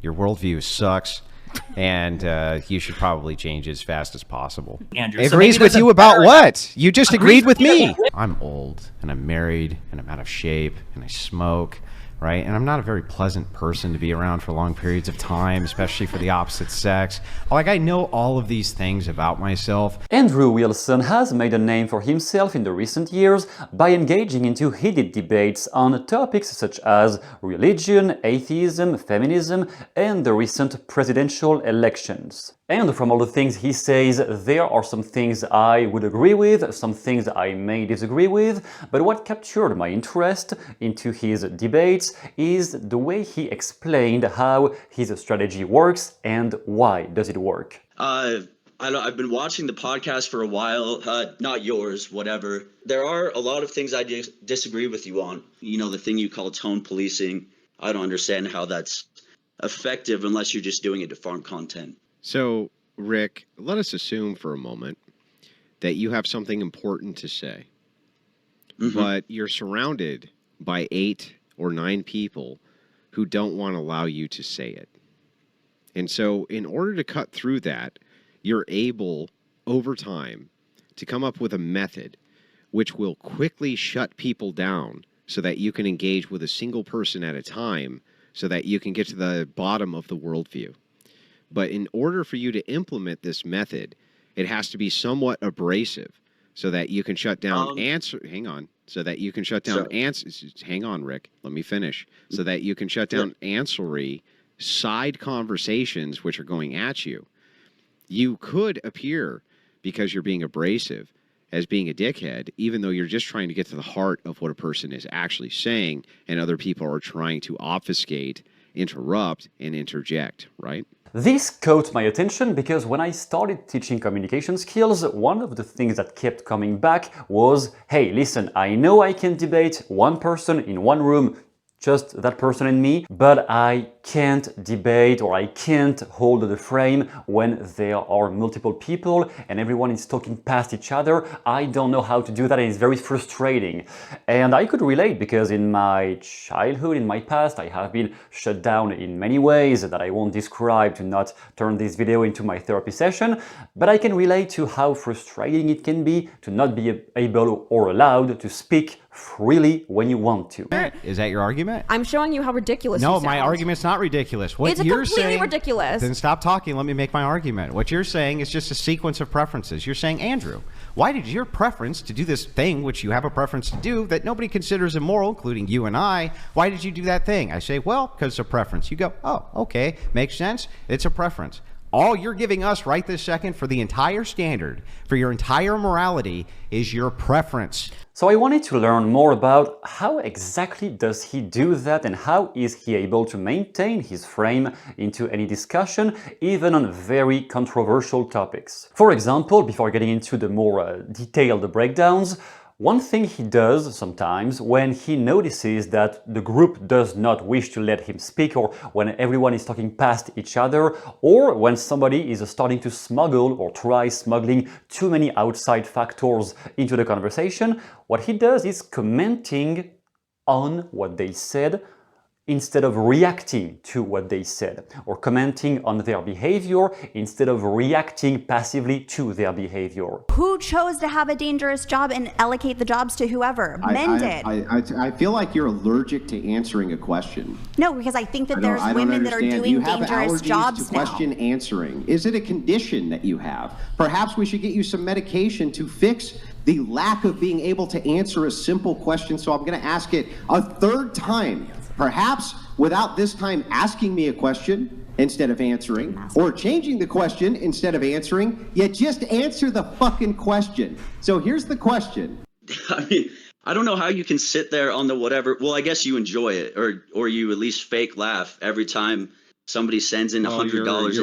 Your worldview sucks, and you should probably change as fast as possible. Andrew, Agrees with you about what? You just agreed with me. I'm old, and I'm married, and I'm out of shape, and I smoke. Right? And I'm not a very pleasant person to be around for long periods of time, especially for the opposite sex. Like, I know all of these things about myself. Andrew Wilson has made a name for himself in the recent years by engaging into heated debates on topics such as religion, atheism, feminism, and the recent presidential elections. And from all the things he says, there are some things I would agree with, some things I may disagree with, but what captured my interest into his debates is the way he explained how his strategy works and why does it work. I've been watching the podcast for a while, not yours, whatever. There are a lot of things I disagree with you on. You know, the thing you call tone policing, I don't understand how that's effective unless you're just doing it to farm content. So, Rick, let us assume for a moment that you have something important to say, but you're surrounded by 8 or 9 people who don't want to allow you to say it. And so, in order to cut through that, you're able, over time, to come up with a method which will quickly shut people down so that you can engage with a single person at a time so that you can get to the bottom of the worldview. But in order for you to implement this method, it has to be somewhat abrasive so that you can shut down hang on. So that you can shut down hang on, Rick. Let me finish. So that you can shut down ancillary side conversations which are going at you. You could appear, because you're being abrasive, as being a dickhead, even though you're just trying to get to the heart of what a person is actually saying, and other people are trying to obfuscate, interrupt, and interject, right? This caught my attention because when I started teaching communication skills, one of the things that kept coming back was, hey, listen, I know I can debate one person in one room, just that person and me, but I can't debate or I can't hold the frame when there are multiple people and everyone is talking past each other. I don't know how to do that and it's very frustrating. And I could relate because in my childhood, in my past, I have been shut down in many ways that I won't describe to not turn this video into my therapy session, but I can relate to how frustrating it can be to not be able or allowed to speak freely when you want to. Is that your argument? I'm showing you how ridiculous you No, sound. my argument's not ridiculous. What It's you're completely saying, ridiculous. Then stop talking. Let me make my argument. What you're saying is just a sequence of preferences. You're saying, Andrew, why did your preference to do this thing, which you have a preference to do, that nobody considers immoral, including you and I, why did you do that thing? I say, well, because it's a preference. You go, oh, okay, makes sense. It's a preference. All you're giving us right this second for the entire standard, for your entire morality, is your preference. So I wanted to learn more about how exactly does he do that and how is he able to maintain his frame into any discussion, even on very controversial topics. For example, before getting into the more detailed breakdowns, one thing he does sometimes when he notices that the group does not wish to let him speak, or when everyone is talking past each other, or when somebody is starting to smuggle or try smuggling too many outside factors into the conversation, what he does is commenting on what they said instead of reacting to what they said, or commenting on their behavior instead of reacting passively to their behavior. Who chose to have a dangerous job and allocate the jobs to whoever? Men did. I feel like you're allergic to answering a question. No, because I think that there's women that are doing dangerous jobs now. Question answering. Is it a condition that you have? Perhaps we should get you some medication to fix the lack of being able to answer a simple question. So I'm going to ask it a third time. Perhaps without this time asking me a question instead of answering, or changing the question instead of answering, you just answer the fucking question. So here's the question. I mean, I don't know how you can sit there on the whatever. Well, I guess you enjoy it, or you at least fake laugh every time somebody sends in $100.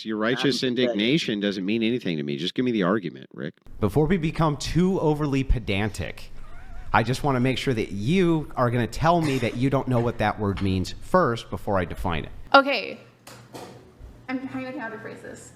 Your righteous indignation doesn't mean anything to me. Just give me the argument, Rick. Before we become too overly pedantic, I just want to make sure that you are going to tell me that you don't know what that word means first before I define it. Okay. I'm trying to think how to phrase this.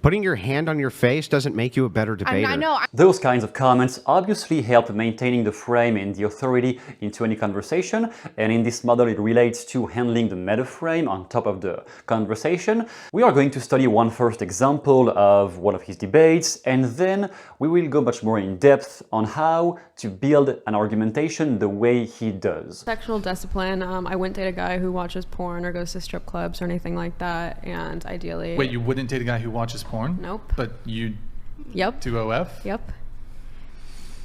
Putting your hand on your face doesn't make you a better debater. I know. Those kinds of comments obviously help maintaining the frame and the authority into any conversation, and in this model it relates to handling the meta frame on top of the conversation. We are going to study one first example of one of his debates, and then we will go much more in depth on how to build an argumentation the way he does. Sexual discipline. I wouldn't date a guy who watches porn or goes to strip clubs or anything like that, and ideally... Wait, you wouldn't date a guy who watches porn? Nope. But you Yep. do OF? Yep.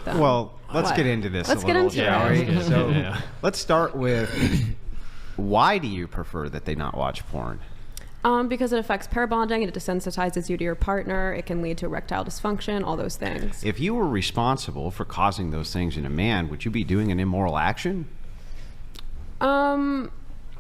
Well, let's What? get into this Let's a get little, into shall it. we? So let's start with, why do you prefer that they not watch porn? Because it affects pair bonding, it desensitizes you to your partner, it can lead to erectile dysfunction, all those things. If you were responsible for causing those things in a man, would you be doing an immoral action?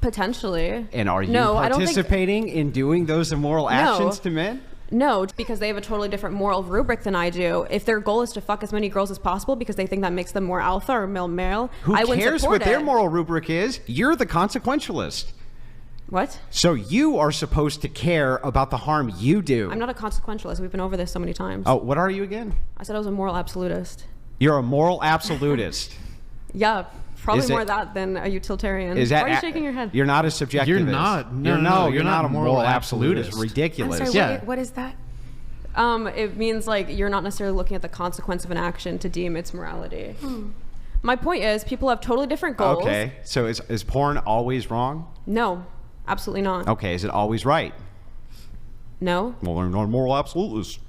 Potentially. And are you No, I don't think- participating in doing those immoral actions to men? No, because they have a totally different moral rubric than I do. If their goal is to fuck as many girls as possible because they think that makes them more alpha or male, Who I wouldn't cares support what their it. moral rubric is? You're the consequentialist. What? So you are supposed to care about the harm you do. I'm not a consequentialist. We've been over this so many times. Oh, what are you again? I said I was a moral absolutist. You're a moral absolutist. Yeah, probably Is it- more that than a utilitarian. Is that Why are you shaking your head? You're not a subjectivist. You're not. No, you're not a moral absolutist. absolutist. Ridiculous. I'm sorry, Yeah. what is that? It means like you're not necessarily looking at the consequence of an action to deem its morality. My point is, people have totally different goals. Okay, so is porn always wrong? No, absolutely not. Okay, is it always right? No. Well, they're not moral absolutists.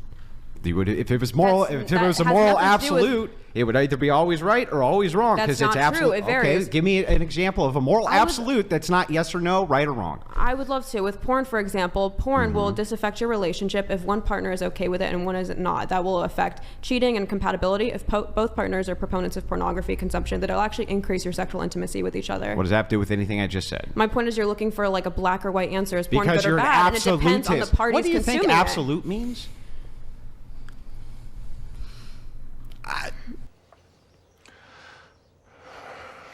They would, if it was moral, That's- if it was a that has moral nothing to do with- absolute, it would either be always right or always wrong. That's Because it's not true. absolute. It varies. Okay, give me an example of a moral I would- absolute that's not yes or no, right or wrong. I would love to. With porn, for example, porn Mm-hmm. will disaffect your relationship if one partner is okay with it and one is not. That will affect cheating and compatibility. If both partners are proponents of pornography consumption, that it'll actually increase your sexual intimacy with each other. What does that have to do with anything I just said? My point is, you're looking for like a black or white answer. Is porn Because good you're or an bad? And it depends on the absolutist. parties What do you consuming think it. absolute means?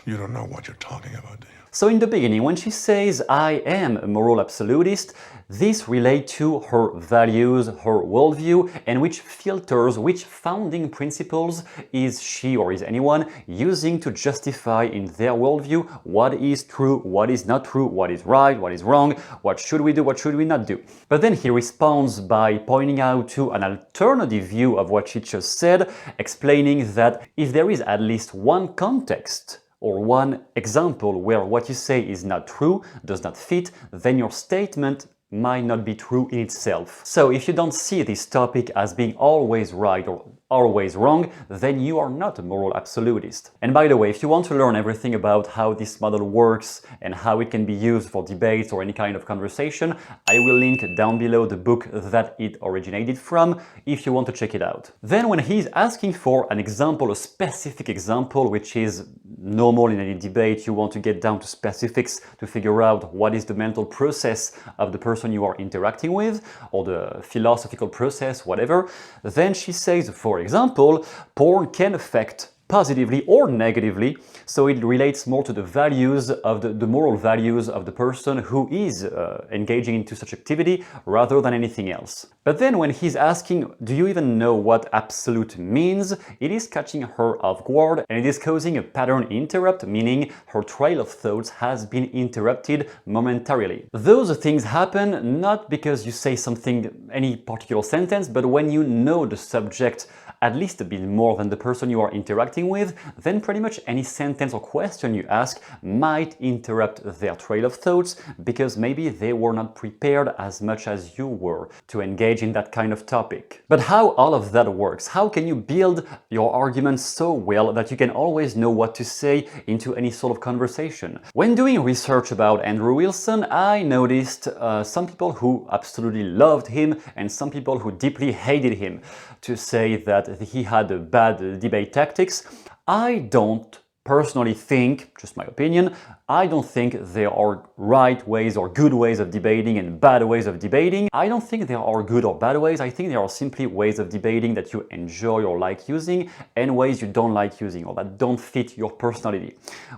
You don't know what you're talking about, do you? So in the beginning, when she says, I am a moral absolutist, this relates to her values, her worldview, and which filters, which founding principles is she or is anyone using to justify in their worldview what is true, what is not true, what is right, what is wrong, what should we do, what should we not do. But then he responds by pointing out to an alternative view of what she just said, explaining that if there is at least one context or one example where what you say is not true, does not fit, then your statement might not be true in itself. So if you don't see this topic as being always right or always wrong, then you are not a moral absolutist. And by the way, if you want to learn everything about how this model works and how it can be used for debates or any kind of conversation, I will link down below the book that it originated from if you want to check it out. Then when he's asking for an example, a specific example, which is normal in any debate, you want to get down to specifics to figure out what is the mental process of the person you are interacting with, or the philosophical process, whatever, then she says, for example, porn can affect positively or negatively, so it relates more to the values of the moral values of the person who is engaging into such activity rather than anything else. But then when he's asking, do you even know what absolute means, it is catching her off guard and it is causing a pattern interrupt, meaning her trail of thoughts has been interrupted momentarily. Those things happen not because you say something, any particular sentence, but when you know the subject at least a bit more than the person you are interacting with, then pretty much any sentence or question you ask might interrupt their trail of thoughts because maybe they were not prepared as much as you were to engage in that kind of topic. But how all of that works? How can you build your argument so well that you can always know what to say into any sort of conversation? When doing research about Andrew Wilson, I noticed some people who absolutely loved him and some people who deeply hated him, to say that he had bad debate tactics. I don't personally think, just my opinion, I don't think there are right ways or good ways of debating and bad ways of debating. I don't think there are good or bad ways. I think there are simply ways of debating that you enjoy or like using and ways you don't like using or that don't fit your personality,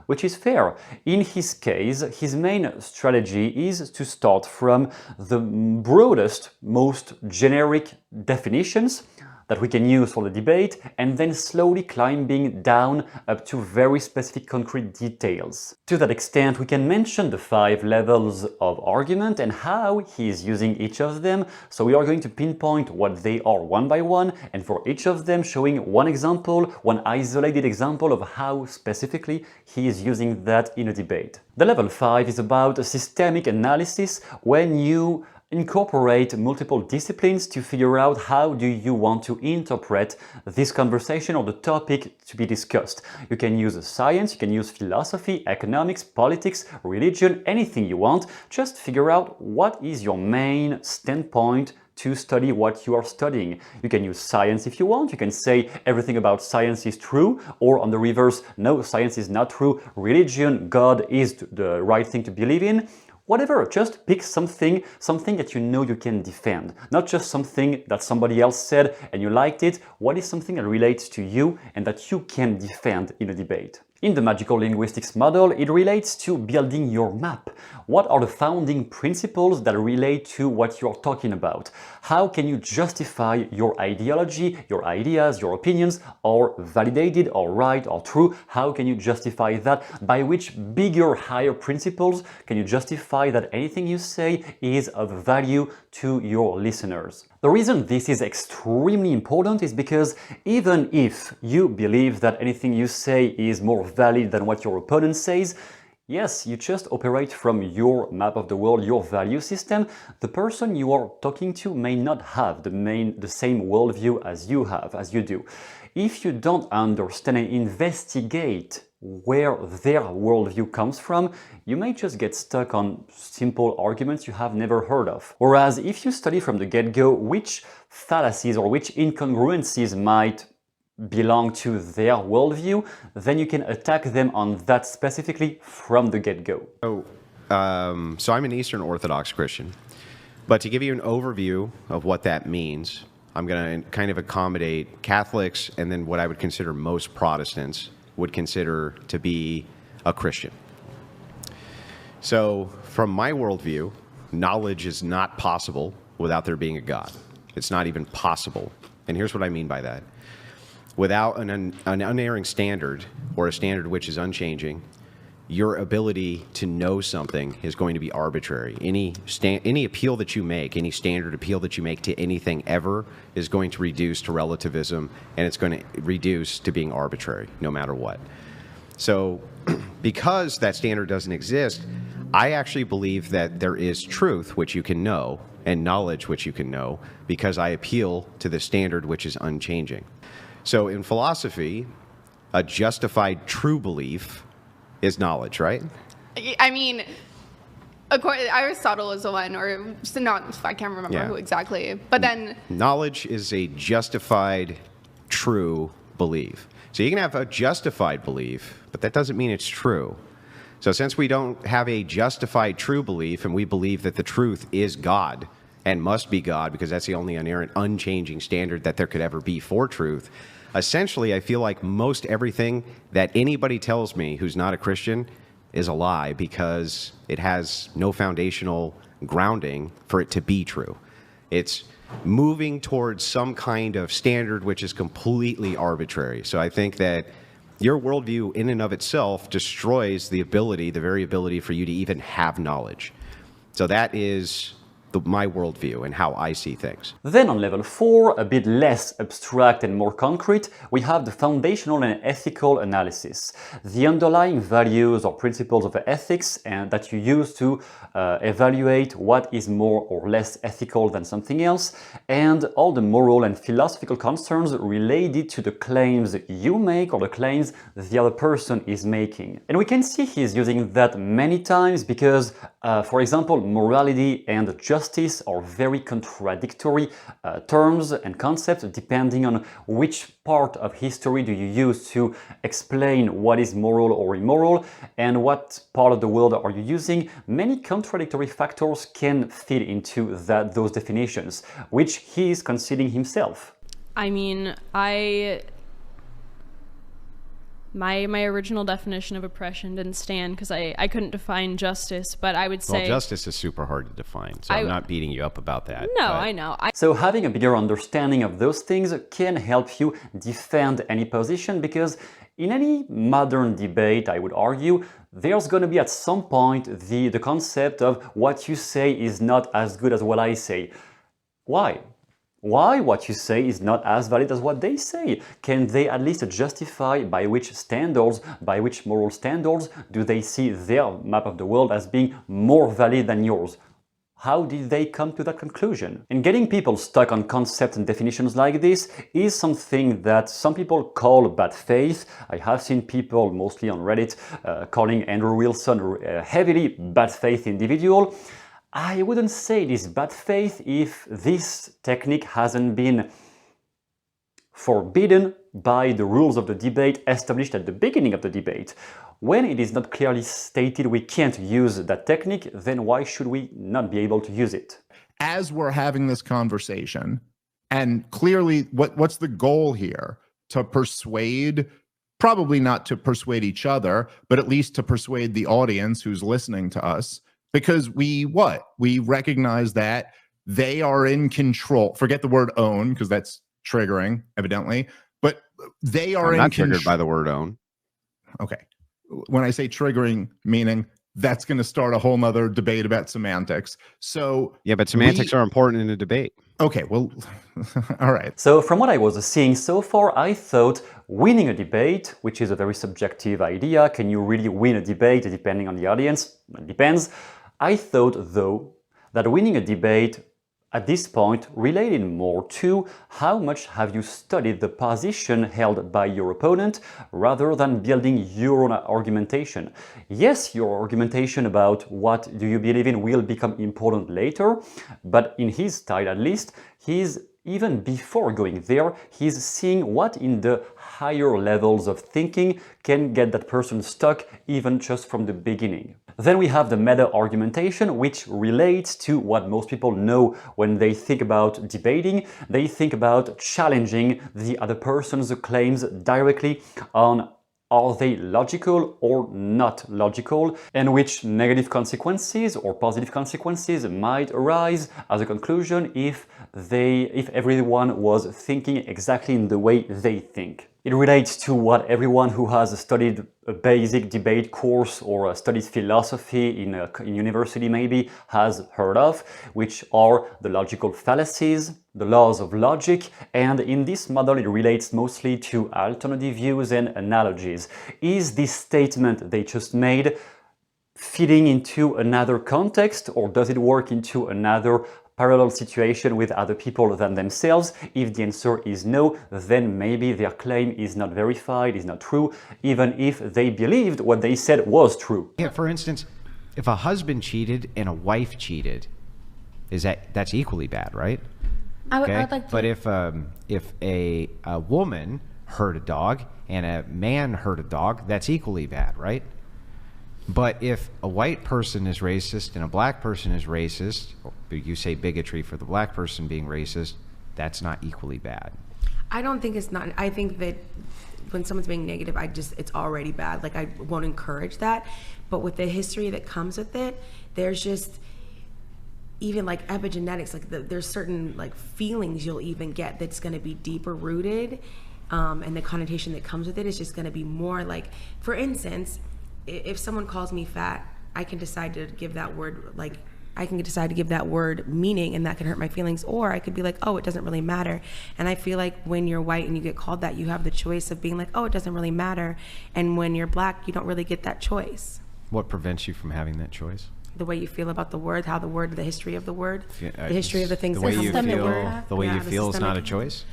which is fair. In his case, his main strategy is to start from the broadest, most generic definitions that we can use for the debate and then slowly climbing down up to very specific concrete details. To that extent, we can mention the 5 levels of argument and how he is using each of them. So we are going to pinpoint what they are one by one, and for each of them showing one example, one isolated example of how specifically he is using that in a debate. The level 5 is about a systemic analysis when you incorporate multiple disciplines to figure out how do you want to interpret this conversation or the topic to be discussed. You can use science, you can use philosophy, economics, politics, religion, anything you want. Just figure out what is your main standpoint to study what you are studying. You can use science if you want. You can say everything about science is true, or on the reverse, no, science is not true. Religion, God is the right thing to believe in. Whatever, just pick something that you know you can defend. Not just something that somebody else said and you liked it. What is something that relates to you and that you can defend in a debate? In the magical linguistics model, it relates to building your map. What are the founding principles that relate to what you're talking about? How can you justify your ideology, your ideas, your opinions are validated or right or true? How can you justify that? By which bigger, higher principles can you justify that anything you say is of value to your listeners? The reason this is extremely important is because even if you believe that anything you say is more valid than what your opponent says, yes, you just operate from your map of the world, your value system. The person you are talking to may not have the same worldview as you have, as you do. If you don't understand and investigate where their worldview comes from, you may just get stuck on simple arguments you have never heard of. Whereas if you study from the get-go which fallacies or which incongruencies might belong to their worldview, then you can attack them on that specifically from the get-go. So I'm an Eastern Orthodox Christian, but to give you an overview of what that means, I'm going to kind of accommodate Catholics and then what I would consider most Protestants would consider to be a Christian. So from my worldview, knowledge is not possible without there being a God. It's not even possible. And here's what I mean by that. Without an unerring standard, or a standard which is unchanging, your ability to know something is going to be arbitrary. Any appeal that you make, any standard appeal that you make to anything ever is going to reduce to relativism, and it's going to reduce to being arbitrary, no matter what. So because that standard doesn't exist, I actually believe that there is truth which you can know, and knowledge which you can know, because I appeal to the standard which is unchanging. So in philosophy, a justified true belief is knowledge, right? I mean, Aristotle is the one, or not, I can't remember who exactly, but then... Knowledge is a justified true belief. So you can have a justified belief, but that doesn't mean it's true. So since we don't have a justified true belief, and we believe that the truth is God, and must be God, because that's the only inerrant, unchanging standard that there could ever be for truth, essentially, I feel like most everything that anybody tells me who's not a Christian is a lie, because it has no foundational grounding for it to be true. It's moving towards some kind of standard which is completely arbitrary. So I think that your worldview in and of itself destroys the ability, the very ability for you to even have knowledge. So that is my worldview and how I see things. Then on level 4, a bit less abstract and more concrete, we have the foundational and ethical analysis. The underlying values or principles of ethics and that you use to evaluate what is more or less ethical than something else, and all the moral and philosophical concerns related to the claims you make or the claims the other person is making. And we can see he's using that many times because, for example, morality and justice justice are very contradictory terms and concepts depending on which part of history do you use to explain what is moral or immoral and what part of the world are you using. Many contradictory factors can fit into those definitions, which he is conceding himself. I mean, my original definition of oppression didn't stand because I couldn't define justice, but I would say... Well, justice is super hard to define, so I'm not beating you up about that. No, but... I know. So having a bigger understanding of those things can help you defend any position, because in any modern debate, I would argue, there's going to be at some point the concept of what you say is not as good as what I say. Why? Why what you say is not as valid as what they say? Can they at least justify by which standards, by which moral standards, do they see their map of the world as being more valid than yours? How did they come to that conclusion? And getting people stuck on concepts and definitions like this is something that some people call bad faith. I have seen people, mostly on Reddit, calling Andrew Wilson a heavily bad faith individual. I wouldn't say it is bad faith if this technique hasn't been forbidden by the rules of the debate established at the beginning of the debate. When it is not clearly stated we can't use that technique, then why should we not be able to use it? As we're having this conversation, and clearly what's the goal here? To persuade, probably not to persuade each other, but at least to persuade the audience who's listening to us. Because we recognize that they are in control. Forget the word own, because that's triggering, evidently. But they are not triggered by the word own. Okay. When I say triggering, meaning that's going to start a whole nother debate about semantics. So yeah, but semantics are important in a debate. Okay, well, all right. So from what I was seeing so far, I thought winning a debate, which is a very subjective idea, can you really win a debate depending on the audience? It depends. I thought, though, that winning a debate at this point related more to how much have you studied the position held by your opponent rather than building your own argumentation. Yes, your argumentation about what do you believe in will become important later, but in his style at least, even before going there, he's seeing what in the higher levels of thinking can get that person stuck even just from the beginning. Then we have the meta argumentation, which relates to what most people know when they think about debating. They think about challenging the other person's claims directly on are they logical or not logical, and which negative consequences or positive consequences might arise as a conclusion if everyone was thinking exactly in the way they think. It relates to what everyone who has studied a basic debate course or studies philosophy in university maybe has heard of, which are the logical fallacies, the laws of logic, and in this model it relates mostly to alternative views and analogies. Is this statement they just made fitting into another context, or does it work into another parallel situation with other people than themselves? If the answer is no, then maybe their claim is not verified, is not true, even if they believed what they said was true. Yeah, for instance, if a husband cheated and a wife cheated, that's equally bad, right? I would like to... But if a woman hurt a dog and a man hurt a dog, that's equally bad, right? But if a white person is racist and a black person is racist, or you say bigotry for the black person being racist, that's not equally bad. I don't think it's not. I think that when someone's being negative, it's already bad. Like, I won't encourage that. But with the history that comes with it, there's just, even like epigenetics, like there's certain like feelings you'll even get that's going to be deeper rooted, and the connotation that comes with it is just going to be more like, for instance, if someone calls me fat, I can decide to give that word, meaning, and that can hurt my feelings. Or I could be like, oh, it doesn't really matter. And I feel like when you're white and you get called that, you have the choice of being like, oh, it doesn't really matter. And when you're black, you don't really get that choice. What prevents you from having that choice? The way you feel about the word, the history of the word, the history of the things that come from the word. The way you feel is not a choice?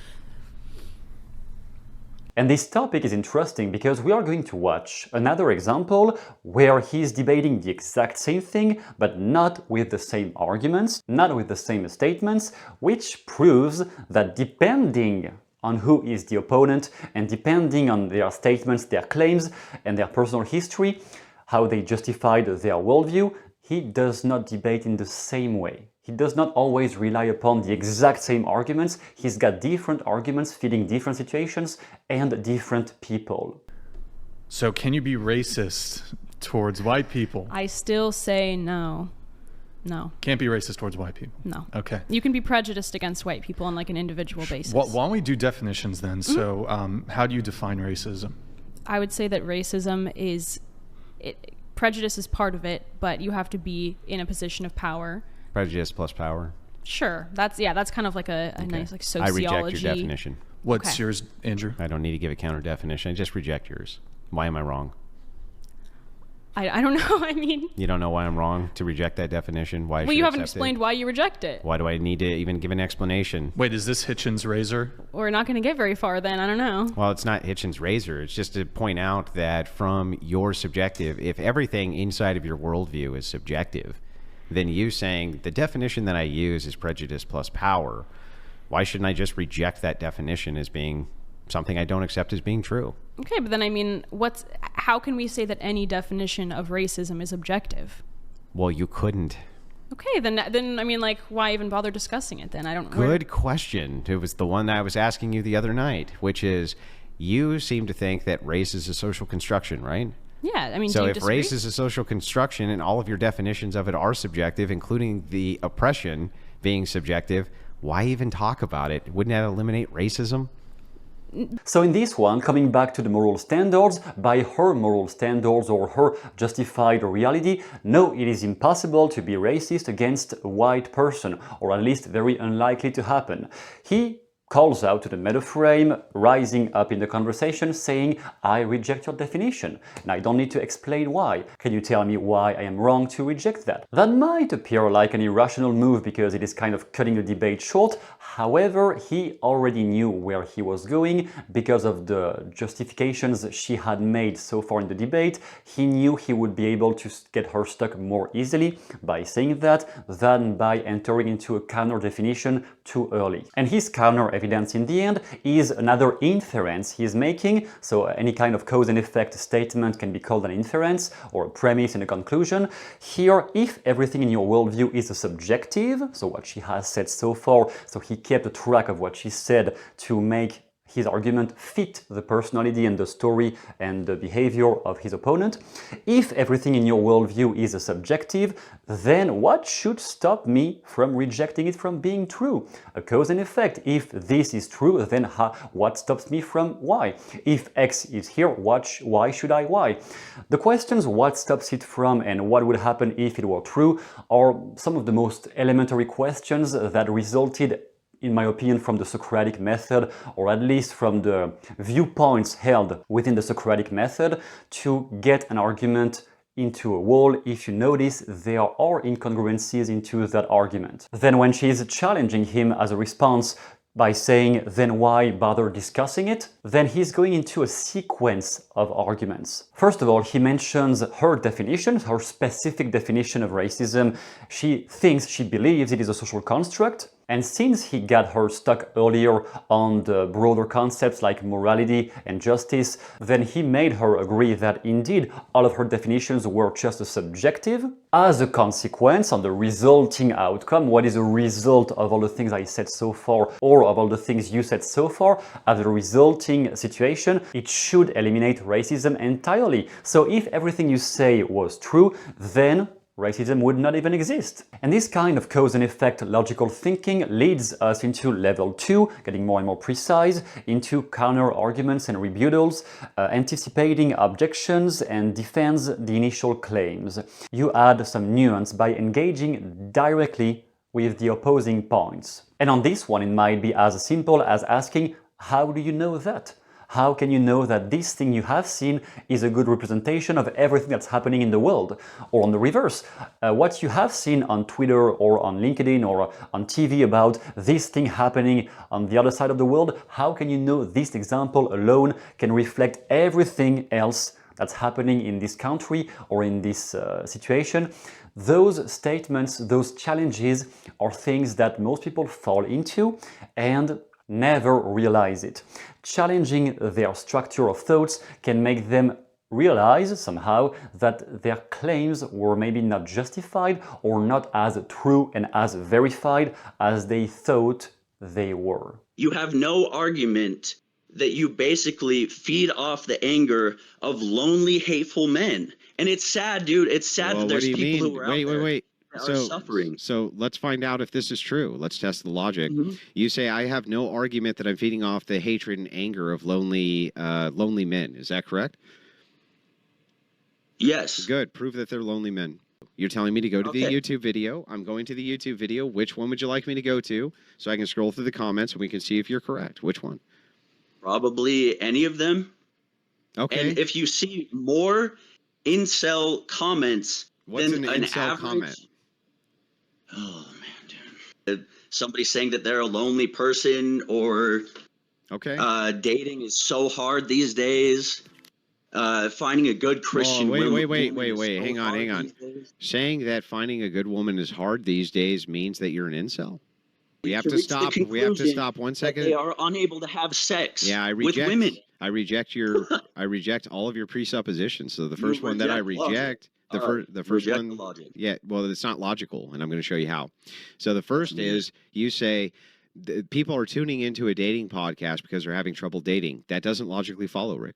And this topic is interesting because we are going to watch another example where he's debating the exact same thing, but not with the same arguments, not with the same statements, which proves that depending on who is the opponent and depending on their statements, their claims, and their personal history, how they justified their worldview, he does not debate in the same way. He does not always rely upon the exact same arguments. He's got different arguments fitting different situations and different people. So can you be racist towards white people? I still say no. No. Can't be racist towards white people? No. Okay. You can be prejudiced against white people on like an individual basis. Why don't we do definitions then? So how do you define racism? I would say that racism is... prejudice is part of it, but you have to be in a position of power. Prejudice plus power. Sure. That's kind of like a nice like sociology. I reject your definition. What's yours, Andrew? I don't need to give a counter definition. I just reject yours. Why am I wrong? I don't know. I mean... You don't know why I'm wrong to reject that definition? Why? Well, you haven't explained why you reject it. Why do I need to even give an explanation? Wait, is this Hitchens' razor? We're not going to get very far then. I don't know. Well, it's not Hitchens' razor. It's just to point out that from your subjective, if everything inside of your worldview is subjective, then you saying the definition that I use is prejudice plus power, why shouldn't I just reject that definition as being something I don't accept as being true? Okay, but then I mean, how can we say that any definition of racism is objective? Well, you couldn't. Okay, then I mean, like, why even bother discussing it then? I don't. Good question. It was the one that I was asking you the other night, which is, you seem to think that race is a social construction, right? Yeah, I mean, so do you if disagree? race is a social construction and all of your definitions of it are subjective, including the oppression being subjective, why even talk about it? Wouldn't that eliminate racism? So in this one, coming back to the moral standards, by her moral standards or her justified reality, no, it is impossible to be racist against a white person, or at least very unlikely to happen. He calls out to the metaframe, rising up in the conversation, saying, I reject your definition, and I don't need to explain why. Can you tell me why I am wrong to reject that? That might appear like an irrational move because it is kind of cutting the debate short. However, he already knew where he was going because of the justifications she had made so far in the debate. He knew he would be able to get her stuck more easily by saying that than by entering into a counter definition too early. And his counter evidence in the end is another inference he is making. So any kind of cause and effect statement can be called an inference or a premise and a conclusion. Here, if everything in your worldview is a subjective, so what she has said so far, so he kept a track of what she said to make his argument fit the personality and the story and the behavior of his opponent. If everything in your worldview is a subjective, then what should stop me from rejecting it from being true? A cause and effect. If this is true, then what stops me from why? If X is here, why should I Y? The questions what stops it from and what would happen if it were true are some of the most elementary questions that resulted, in my opinion, from the Socratic method, or at least from the viewpoints held within the Socratic method, to get an argument into a wall. If you notice, there are incongruencies into that argument. Then when she is challenging him as a response by saying, then why bother discussing it? Then he's going into a sequence of arguments. First of all, he mentions her definition, her specific definition of racism. She believes it is a social construct. And since he got her stuck earlier on the broader concepts like morality and justice, then he made her agree that indeed all of her definitions were just subjective. As a consequence, on the resulting outcome, what is a result of all the things I said so far, or of all the things you said so far, as a resulting situation, it should eliminate racism entirely. So if everything you say was true, then racism would not even exist. And this kind of cause and effect logical thinking leads us into level 2, getting more and more precise, into counter arguments and rebuttals, anticipating objections and defends the initial claims. You add some nuance by engaging directly with the opposing points. And on this one, it might be as simple as asking, how do you know that? How can you know that this thing you have seen is a good representation of everything that's happening in the world? Or on the reverse, what you have seen on Twitter or on LinkedIn or on TV about this thing happening on the other side of the world, how can you know this example alone can reflect everything else that's happening in this country or in this situation? Those statements, those challenges are things that most people fall into and never realize it. Challenging their structure of thoughts can make them realize somehow that their claims were maybe not justified or not as true and as verified as they thought they were. You have no argument that you basically feed off the anger of lonely, hateful men. And it's sad, dude. It's sad that there's people who are out there that are suffering. So let's find out if this is true. Let's test the logic. You say, I have no argument that I'm feeding off the hatred and anger of lonely men. Is that correct? Yes. Good. Prove that they're lonely men. You're telling me to go to the YouTube video. I'm going to the YouTube video. Which one would you like me to go to so I can scroll through the comments and we can see if you're correct? Which one? Probably any of them. Okay. And if you see more incel comments than an incel comment? Oh man, dude. Somebody saying that they're a lonely person or dating is so hard these days. Finding a good Christian woman. Wait. Hang on. Saying that finding a good woman is hard these days means that you're an incel? We have to stop. We have to stop 1 second. They are unable to have sex with women. I reject all of your presuppositions. So the first one that I reject, the first one, well, it's not logical, and I'm going to show you how. So the first is you say people are tuning into a dating podcast because they're having trouble dating. That doesn't logically follow, Rick.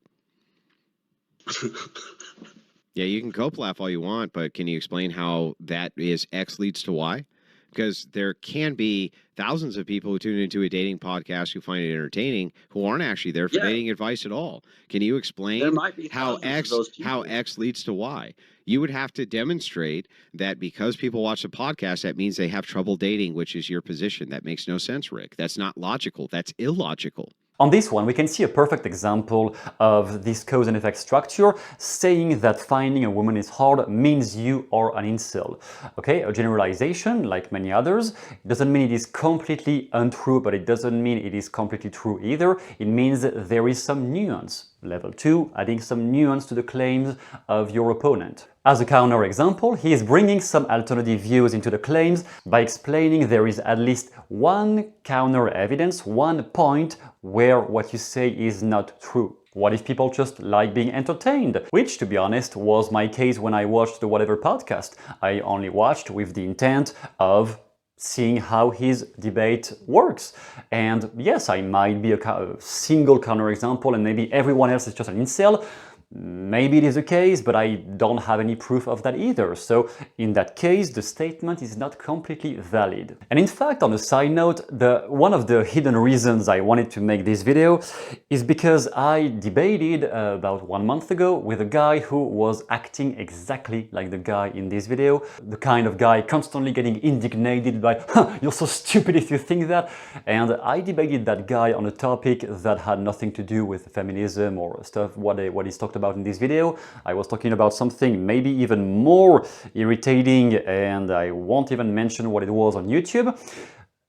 Yeah, you can cope laugh all you want, but can you explain how that is X leads to Y? Because there can be thousands of people who tune into a dating podcast who find it entertaining who aren't actually there for dating advice at all. Can you explain how X leads to Y? You would have to demonstrate that because people watch the podcast, that means they have trouble dating, which is your position. That makes no sense, Rick. That's not logical. That's illogical. On this one, we can see a perfect example of this cause and effect structure. Saying that finding a woman is hard means you are an incel. Okay, a generalization, like many others, doesn't mean it is completely untrue, but it doesn't mean it is completely true either. It means that there is some nuance. Level 2, adding some nuance to the claims of your opponent. As a counter example, he is bringing some alternative views into the claims by explaining there is at least one counter evidence, one point where what you say is not true. What if people just like being entertained? Which, to be honest, was my case when I watched the Whatever podcast. I only watched with the intent of seeing how his debate works. And yes, I might be a single counterexample and maybe everyone else is just an incel. Maybe it is the case, but I don't have any proof of that either. So in that case, the statement is not completely valid. And in fact, on a side note, one of the hidden reasons I wanted to make this video is because I debated about 1 month ago with a guy who was acting exactly like the guy in this video. The kind of guy constantly getting indignated by, you're so stupid if you think that. And I debated that guy on a topic that had nothing to do with feminism or stuff, what he's talked about in this video. I was talking about something maybe even more irritating, and I won't even mention what it was on YouTube.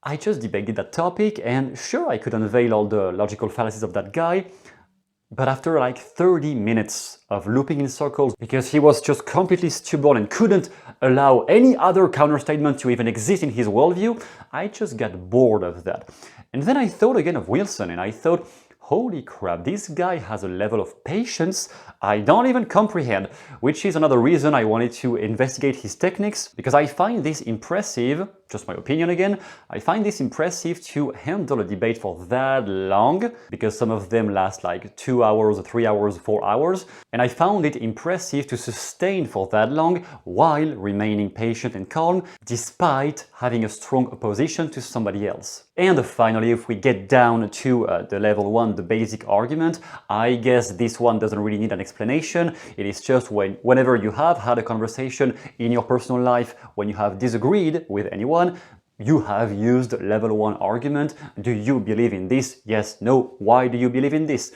I just debated that topic, and sure, I could unveil all the logical fallacies of that guy, but after like 30 minutes of looping in circles because he was just completely stubborn and couldn't allow any other counterstatement to even exist in his worldview, I just got bored of that. And then I thought again of Wilson, and I thought, holy crap, this guy has a level of patience I don't even comprehend, which is another reason I wanted to investigate his techniques, because I find this impressive, just my opinion again, I find this impressive to handle a debate for that long, because some of them last like 2 hours, 3 hours, 4 hours, and I found it impressive to sustain for that long while remaining patient and calm, despite having a strong opposition to somebody else. And finally, if we get down to the level 1, the basic argument, I guess this one doesn't really need an explanation. It is just whenever you have had a conversation in your personal life, when you have disagreed with anyone, you have used level 1 argument. Do you believe in this? Yes, no. Why do you believe in this?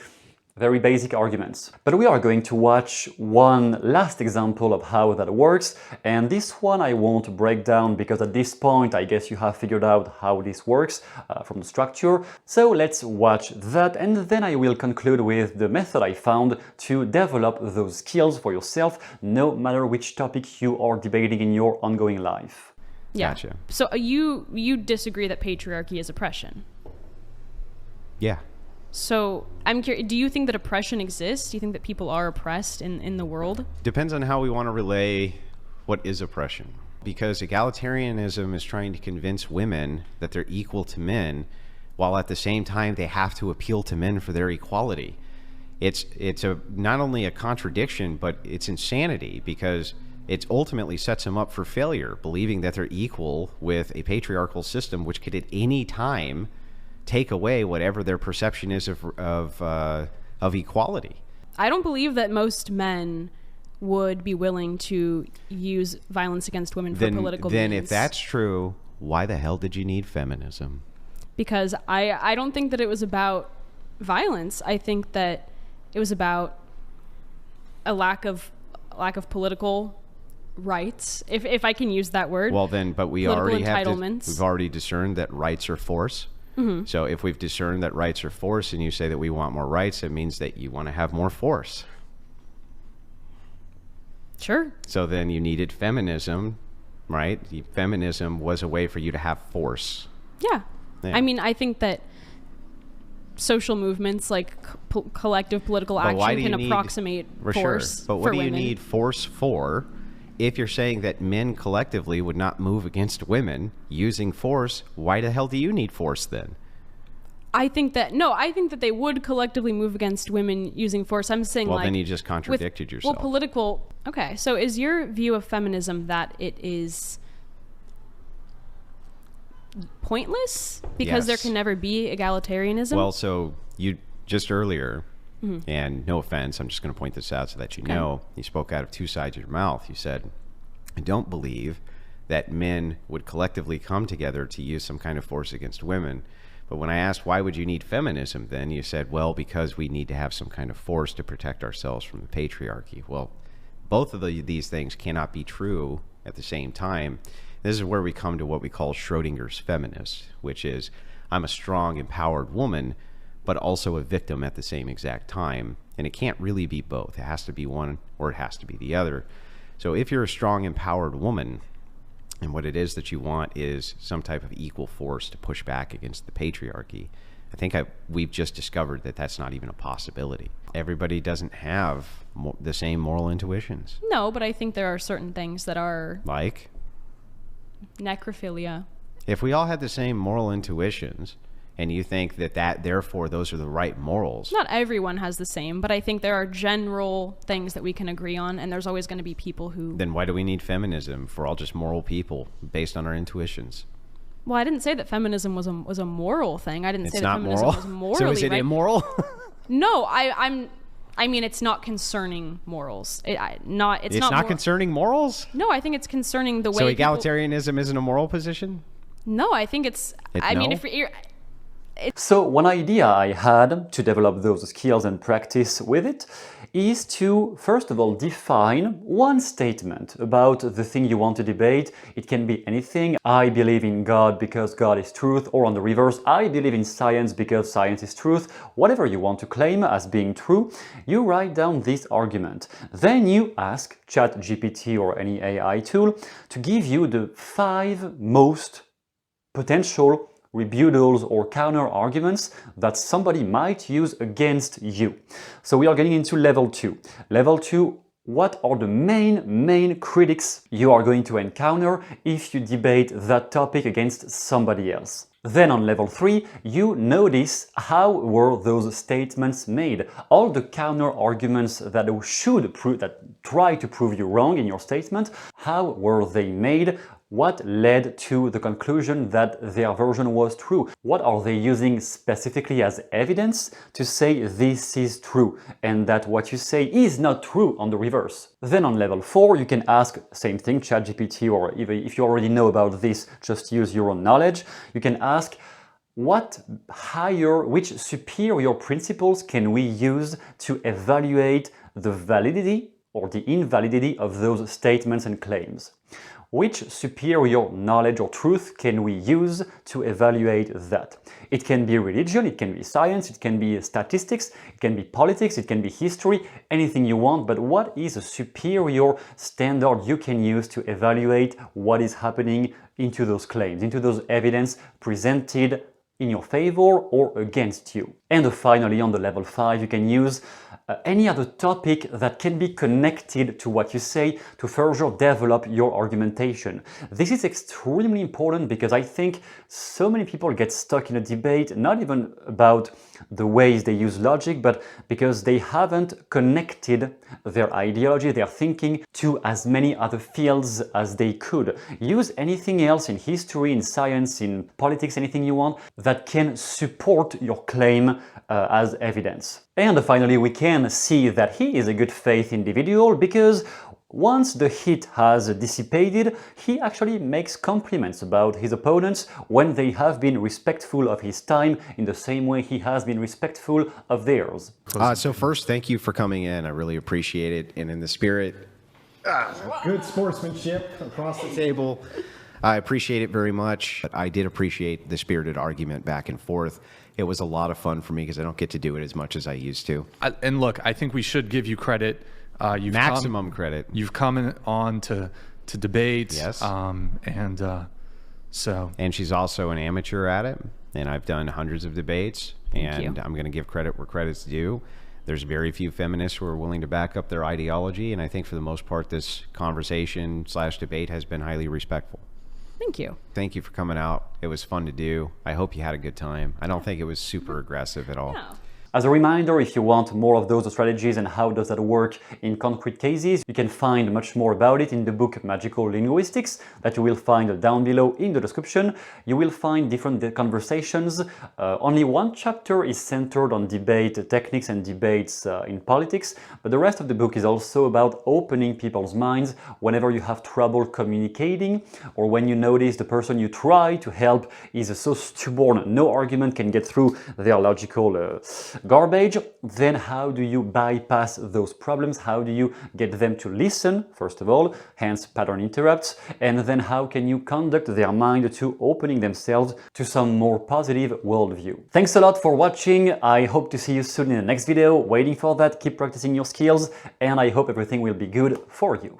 Very basic arguments. But we are going to watch one last example of how that works, and this one I won't break down because at this point I guess you have figured out how this works from the structure. So let's watch that, and then I will conclude with the method I found to develop those skills for yourself, no matter which topic you are debating in your ongoing life. Yeah. Gotcha. So you disagree that patriarchy is oppression? Yeah. So I'm curious, do you think that oppression exists? Do you think that people are oppressed in the world? Depends on how we want to relay what is oppression. Because egalitarianism is trying to convince women that they're equal to men, while at the same time they have to appeal to men for their equality. It's not only a contradiction, but it's insanity, because it ultimately sets them up for failure, believing that they're equal with a patriarchal system which could at any time take away whatever their perception is of equality. I don't believe that most men would be willing to use violence against women for political means. Then if that's true, why the hell did you need feminism? Because I don't think that it was about violence. I think that it was about a lack of political rights, if I can use that word. Well then, but we've already discerned that rights are force. Mm-hmm. So if we've discerned that rights are force and you say that we want more rights, it means that you want to have more force. Sure. So then you needed feminism, right? Feminism was a way for you to have force. Yeah. I mean, I think that social movements like collective political action can approximate force But what do you need force for? If you're saying that men collectively would not move against women using force, why the hell do you need force then? I think that they would collectively move against women using force. I'm saying, well, then you just contradicted yourself. Well, okay, so is your view of feminism that it is pointless because there can never be egalitarianism? Well, so you just earlier, and no offense, I'm just going to point this out so that you know, you spoke out of two sides of your mouth. You said, I don't believe that men would collectively come together to use some kind of force against women. But when I asked, why would you need feminism then? You said, well, because we need to have some kind of force to protect ourselves from the patriarchy. Well, both of these things cannot be true at the same time. This is where we come to what we call Schrodinger's feminist, which is, I'm a strong, empowered woman, but also a victim at the same exact time. And it can't really be both. It has to be one or it has to be the other. So if you're a strong, empowered woman, and what it is that you want is some type of equal force to push back against the patriarchy, I think we've just discovered that that's not even a possibility. Everybody doesn't have the same moral intuitions. No, but I think there are certain things that are... Like? Necrophilia. If we all had the same moral intuitions, and you think that therefore those are the right morals. Not everyone has the same, but I think there are general things that we can agree on, and there's always going to be people who... Then why do we need feminism if we're all just moral people based on our intuitions? Well, I didn't say that feminism was a moral thing. I didn't say that feminism was morally So is it immoral? No, I mean, it's not concerning morals. It's not concerning morals? No, I think it's concerning the way. So egalitarianism isn't a moral position? No, I think I mean, if you're... So one idea I had to develop those skills and practice with it is to, first of all, define one statement about the thing you want to debate. It can be anything. I believe in God because God is truth, or on the reverse, I believe in science because science is truth. Whatever you want to claim as being true, you write down this argument. Then you ask ChatGPT or any AI tool to give you the 5 most potential rebuttals or counter arguments that somebody might use against you. So we are getting into level 2. Level 2, what are the main critics you are going to encounter if you debate that topic against somebody else? Then on level 3, you notice how were those statements made. All the counter arguments that try to prove you wrong in your statement, how were they made? What led to the conclusion that their version was true? What are they using specifically as evidence to say this is true and that what you say is not true on the reverse? Then on level 4, you can ask, same thing, ChatGPT, or even if you already know about this, just use your own knowledge. You can ask, which superior principles can we use to evaluate the validity or the invalidity of those statements and claims? Which superior knowledge or truth can we use to evaluate that? It can be religion, it can be science, it can be statistics, it can be politics, it can be history, anything you want, but what is a superior standard you can use to evaluate what is happening into those claims, into those evidence presented in your favor or against you? And finally, on the level 5, you can use any other topic that can be connected to what you say to further develop your argumentation. This is extremely important because I think so many people get stuck in a debate, not even about the ways they use logic, but because they haven't connected their ideology, their thinking to as many other fields as they could. Use anything else in history, in science, in politics, anything you want that can support your claim as evidence. And finally, we can see that he is a good faith individual because once the heat has dissipated, he actually makes compliments about his opponents when they have been respectful of his time in the same way he has been respectful of theirs. So first, thank you for coming in. I really appreciate it. And in the spirit, good sportsmanship across the table, I appreciate it very much. I did appreciate the spirited argument back and forth. It was a lot of fun for me because I don't get to do it as much as I used to. And look, I think we should give you credit. Maximum credit. You've come on to debate. Yes. And she's also an amateur at it. And I've done hundreds of debates. And I'm going to give credit where credit's due. There's very few feminists who are willing to back up their ideology. And I think for the most part, this conversation/debate has been highly respectful. Thank you. Thank you for coming out. It was fun to do. I hope you had a good time. I don't think it was super aggressive at all. No. As a reminder, if you want more of those strategies and how does that work in concrete cases, you can find much more about it in the book Magical Linguistics that you will find down below in the description. You will find different conversations. Only one chapter is centered on debate techniques and debates in politics, but the rest of the book is also about opening people's minds whenever you have trouble communicating or when you notice the person you try to help is so stubborn, no argument can get through their logical garbage. Then how do you bypass those problems? How do you get them to listen, first of all, hence pattern interrupts, and then how can you conduct their mind to opening themselves to some more positive worldview? Thanks a lot for watching. I hope to see you soon in the next video. Waiting for that, keep practicing your skills, and I hope everything will be good for you.